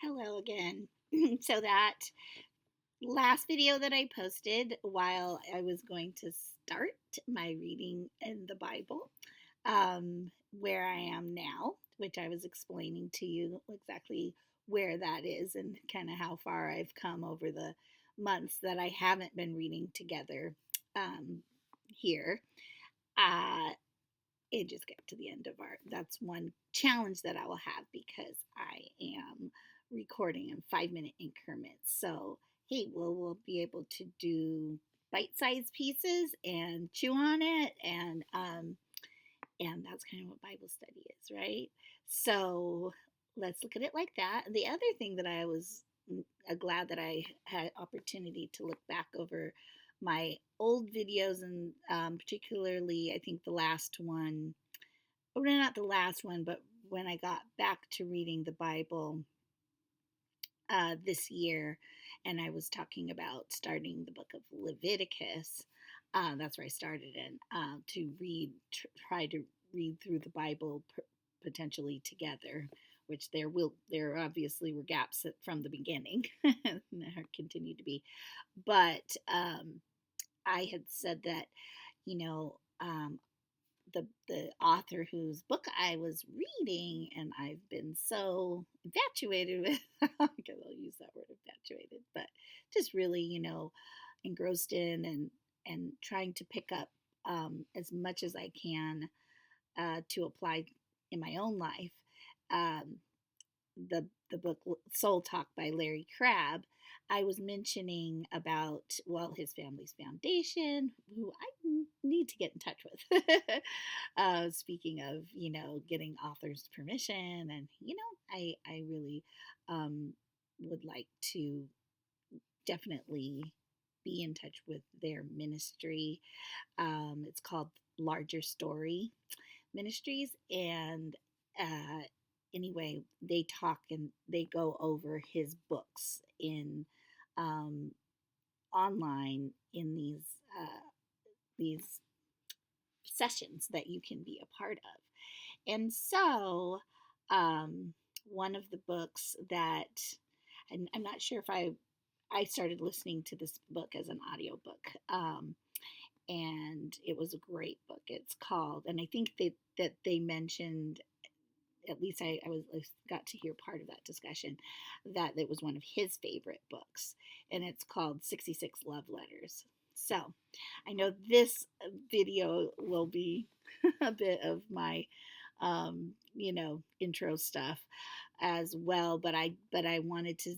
Hello again. So that last video that I posted while I was going to start my reading in the Bible, where I am now, which I was explaining to you exactly where that is and kind of how far I've come over the months that I haven't been reading together um, here. Uh, it just got to the end of that's one challenge that I will have because I am recording in 5 minute increments. So, hey, we'll be able to do bite-sized pieces and chew on it and that's kind of what Bible study is, right? So, let's look at it like that. The other thing that I was glad that I had opportunity to look back over my old videos and particularly I think the last one, or not the last one, but when I got back to reading the Bible this year, and I was talking about starting the book of Leviticus. That's where I started in to try to read through the Bible potentially together. Which there obviously were gaps from the beginning, and there continue to be. But I had said that, you know, the author whose book I was reading, and I've been so infatuated with. Because I'll use that word infatuated, but just really, engrossed in and trying to pick up as much as I can to apply in my own life. Um, the book Soul Talk by Larry Crabb, I was mentioning about, well, his family's foundation, who I need to get in touch with. Speaking of, getting authors' permission, and I really would like to definitely be in touch with their ministry. It's called Larger Story Ministries, and uh, anyway, they talk and they go over his books in um, online in these sessions that you can be a part of. And so, um, one of the books that I'm not sure if I started listening to this book as an audiobook. And it was a great book. It's called, and I think that they mentioned, at least I got to hear part of that discussion, that it was one of his favorite books, and it's called 66 Love Letters. So I know this video will be a bit of my intro stuff as well, but I wanted to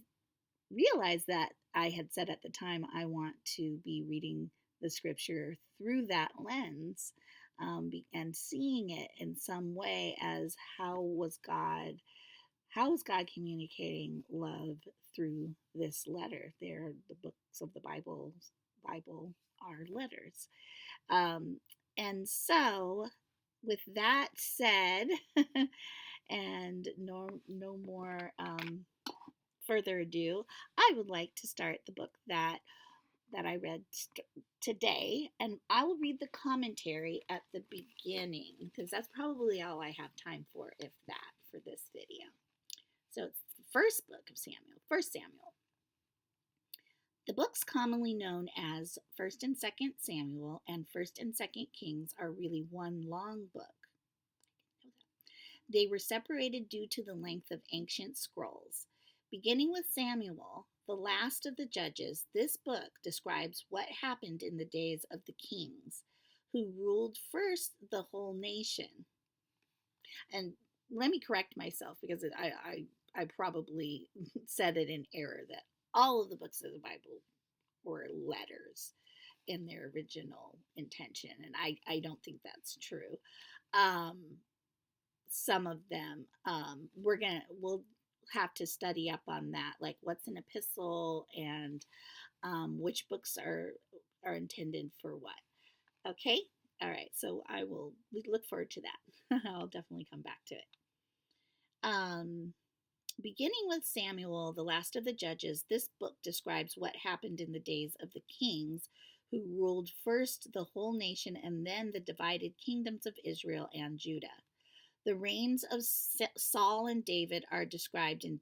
realize that I had said at the time I want to be reading the scripture through that lens, and seeing it in some way as how was God communicating love through this letter? The books of the Bible are letters, um, and so with that said, and no more further ado, I would like to start the book that I read today, and I will read the commentary at the beginning because that's probably all I have time for, if that, for this video. So it's the first book of Samuel, First Samuel. The books commonly known as First and Second Samuel and First and Second Kings are really one long book. They were separated due to the length of ancient scrolls. Beginning with Samuel, the last of the judges, this book describes what happened in the days of the kings, who ruled first the whole nation. And let me correct myself because I probably said it in error that all of the books of the Bible were letters in their original intention, and I don't think that's true. Um, some of them we'll have to study up on that, like what's an epistle and which books are intended for what. Okay, all right, so I will look forward to that. I'll definitely come back to it. Beginning with Samuel, the last of the judges, this book describes what happened in the days of the kings who ruled first the whole nation and then the divided kingdoms of Israel and Judah. The reigns of Saul and David are described in